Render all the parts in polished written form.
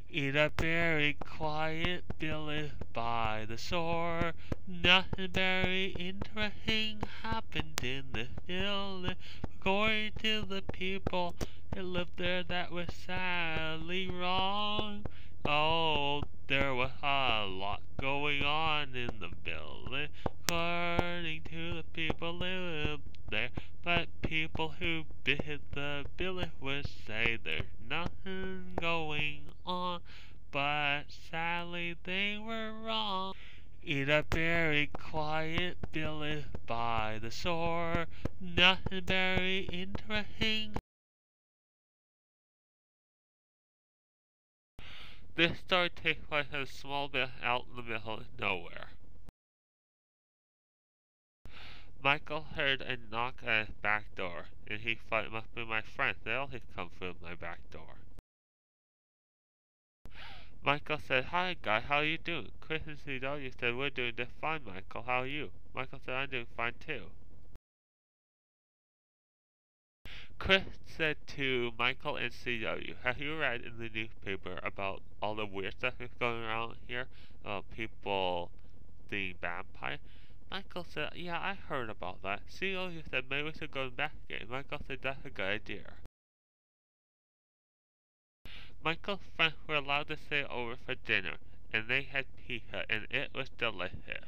In a very quiet village by the shore, nothing very interesting happened in the village. According to the people that lived there, that was sadly wrong. Oh, there was a lot going on in the village, according to the people that lived there. But people who visit the village would say there's nothing going on, but sadly they were wrong. In a very quiet village by the shore, nothing very interesting. This story takes place in a small village out in the middle of nowhere. Michael heard a knock at his back door, and he thought it must be my friends. They always come through my back door. Michael said, "Hi guy, how are you doing?" Chris and CW said, "We're doing just fine, Michael. How are you?" Michael said, "I'm doing fine too." Chris said to Michael and CW, "Have you read in the newspaper about all the weird stuff that's going around here? About people being vampires?" Michael said, "Yeah, I heard about that." CW said, "Maybe we should go and investigate." Michael said, "That's a good idea." Michael's friends were allowed to stay over for dinner, and they had pizza, and it was delicious.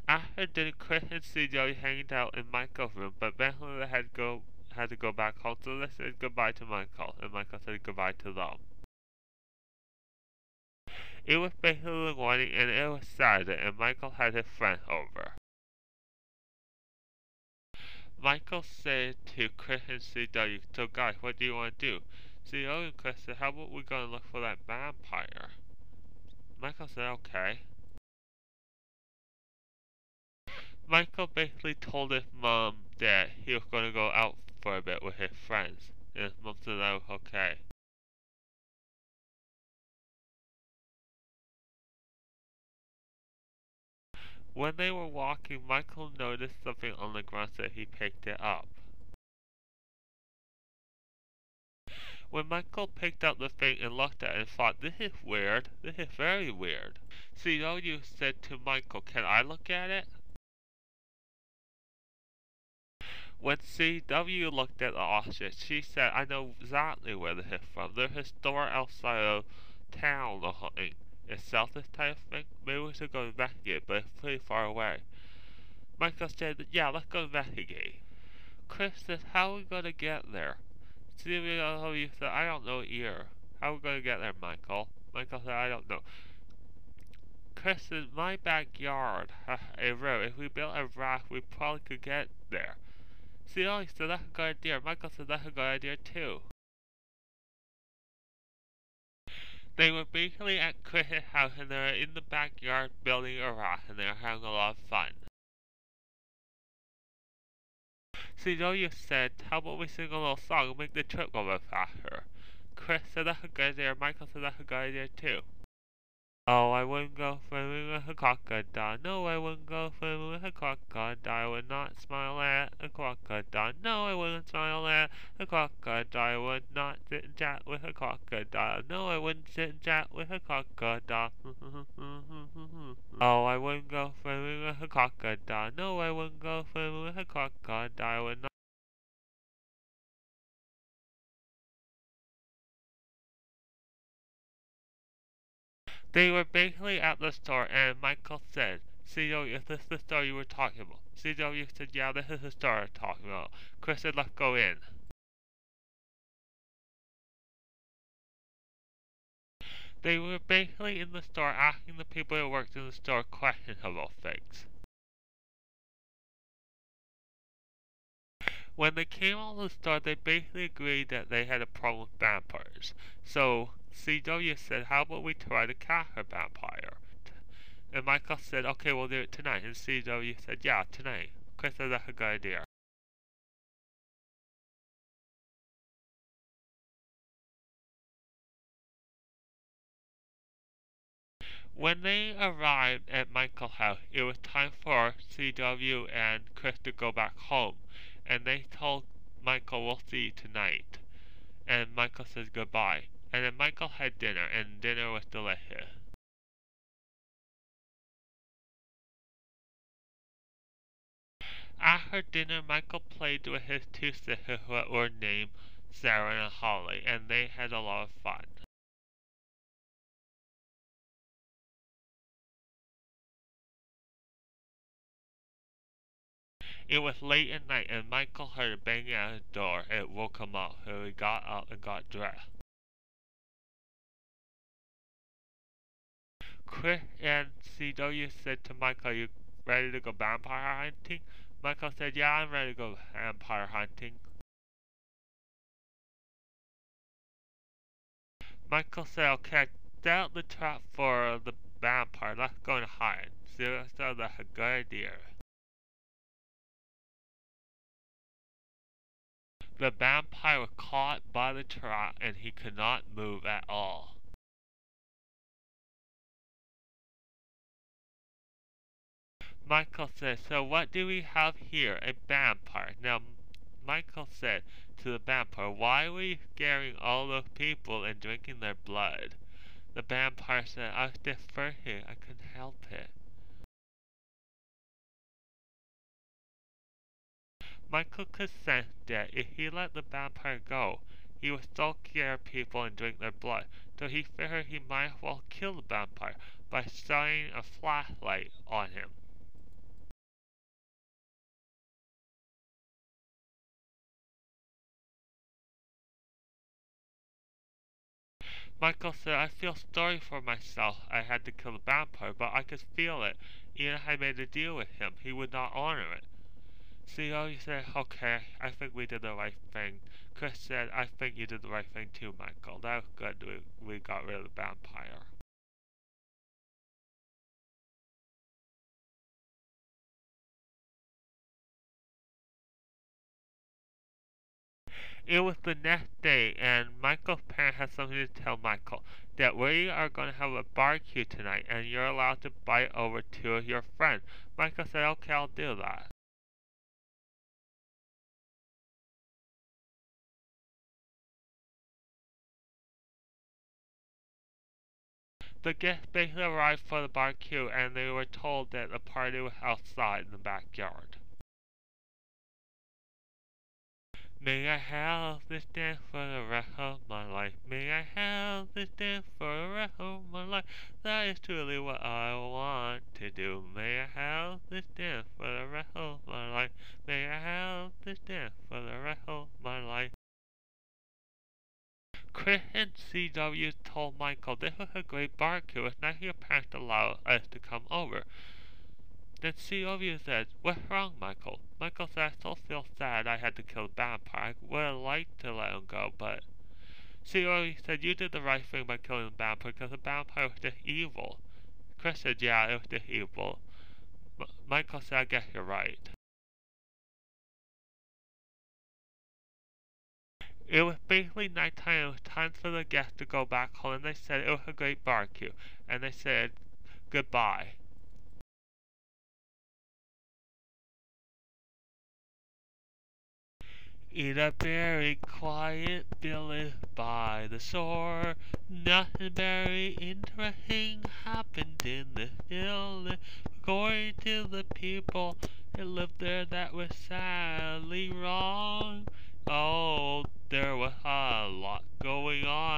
After dinner, Chris and CW hanged out in Michael's room, but eventually they had to go back home, so they said goodbye to Michael, and Michael said goodbye to them. It was basically the morning, and it was Saturday, and Michael had his friend over. Michael said to Chris and CW, "So guys, what do you want to do?" CW and Chris said, "How about we go and look for that vampire?" Michael said, "Okay." Michael basically told his mom that he was going to go out for a bit with his friends, and his mom said that was okay. When they were walking, Michael noticed something on the ground, so he picked it up. When Michael picked up the thing and looked at it and thought, "This is weird, this is very weird," CW said to Michael, "Can I look at it?" When CW looked at the object, she said, "I know exactly where this is from. There's a store outside of town or something. It sells this type of thing. Maybe we should go investigate, but it's pretty far away." Michael said, "Yeah, let's go investigate." Chris said, "How are we going to get there?" CW said, "I don't know either. How are we going to get there, Michael?" Michael said, "I don't know." Chris said, "My backyard has a road. If we built a raft, we probably could get there." CW said, "That's a good idea." Michael said, "That's a good idea too." They were basically at Chris's house, and they were in the backyard building a raft, and they were having a lot of fun. CW said, "How about we sing a little song and make the trip go a bit faster?" Chris said, "That's a good idea." Michael said, "That's a good idea too." "Oh, I wouldn't go swimming with a crocodile. No, I wouldn't go swimming with a crocodile. I would not smile at a crocodile. No, I wouldn't smile at a crocodile. I would not sit and chat with a crocodile. No, I wouldn't sit and chat with a crocodile." "Oh, I wouldn't go swimming with a crocodile. No, I wouldn't go swimming with a crocodile. I would not." They were basically at the store, and Michael said, "CW, is this the store you were talking about?" CW said, "Yeah, this is the store I'm talking about." Chris said, "Let's go in." They were basically in the store asking the people who worked in the store questions about things. When they came out of the store, they basically agreed that they had a problem with vampires. So CW said, "How about we try to catch a vampire?" And Michael said, "Okay, we'll do it tonight." And CW said, "Yeah, tonight." Chris said, "That's a good idea." When they arrived at Michael's house, it was time for CW and Chris to go back home, and they told Michael, "We'll see you tonight." and Michael says goodbye. And then Michael had dinner, and dinner was delicious. After dinner, Michael played with his two sisters who were named Sarah and Holly, and they had a lot of fun. It was late at night, and Michael heard a banging at his door. It woke him up, so he got up and got dressed. Chris and CW said to Michael, "You ready to go vampire hunting?" Michael said, "Yeah, I'm ready to go vampire hunting." Michael said, "Okay, set out the trap for the vampire. Let's go and hide." So that's a good idea. The vampire was caught by the trap, and he could not move at all. Michael said, "So what do we have here? A vampire." Now, Michael said to the vampire, "Why were you scaring all those people and drinking their blood?" The vampire said, "I was just thirsty. I couldn't help it." Michael could sense that if he let the vampire go, he would still scare people and drink their blood, so he figured he might as well kill the vampire by shining a flashlight on him. Michael said, "I feel sorry for myself. I had to kill the vampire, but I could feel it. Even if I made a deal with him, he would not honor it." CEO said, "Okay, I think we did the right thing." Chris said, "I think you did the right thing too, Michael. That was good. We got rid of the vampire." It was the next day, and Michael's parents had something to tell Michael, that we are going to have a barbecue tonight, and you're allowed to invite over two of your friends. Michael said, "Okay, I'll do that." The guests basically arrived for the barbecue, and they were told that the party was outside in the backyard. "May I have this dance for the rest of my life? May I have this dance for the rest of my life? That is truly what I want to do. May I have this dance for the rest of my life? May I have this dance for the rest of my life?" Chris and CW told Michael this was a great barbecue. It's nice your parents allowed us to come over. Then CW said, "What's wrong, Michael?" Michael said, "I still feel sad I had to kill the vampire. I would have liked to let him go, but..." CW said, "You did the right thing by killing the vampire because the vampire was just evil." Chris said, "Yeah, it was just evil." Michael said, "I guess you're right." It was basically nighttime. It was time for the guests to go back home, and they said it was a great barbecue, and they said goodbye. In a very quiet village by the shore, nothing very interesting happened in the village. According to the people that lived there, that was sadly wrong. Oh, there was a lot going on.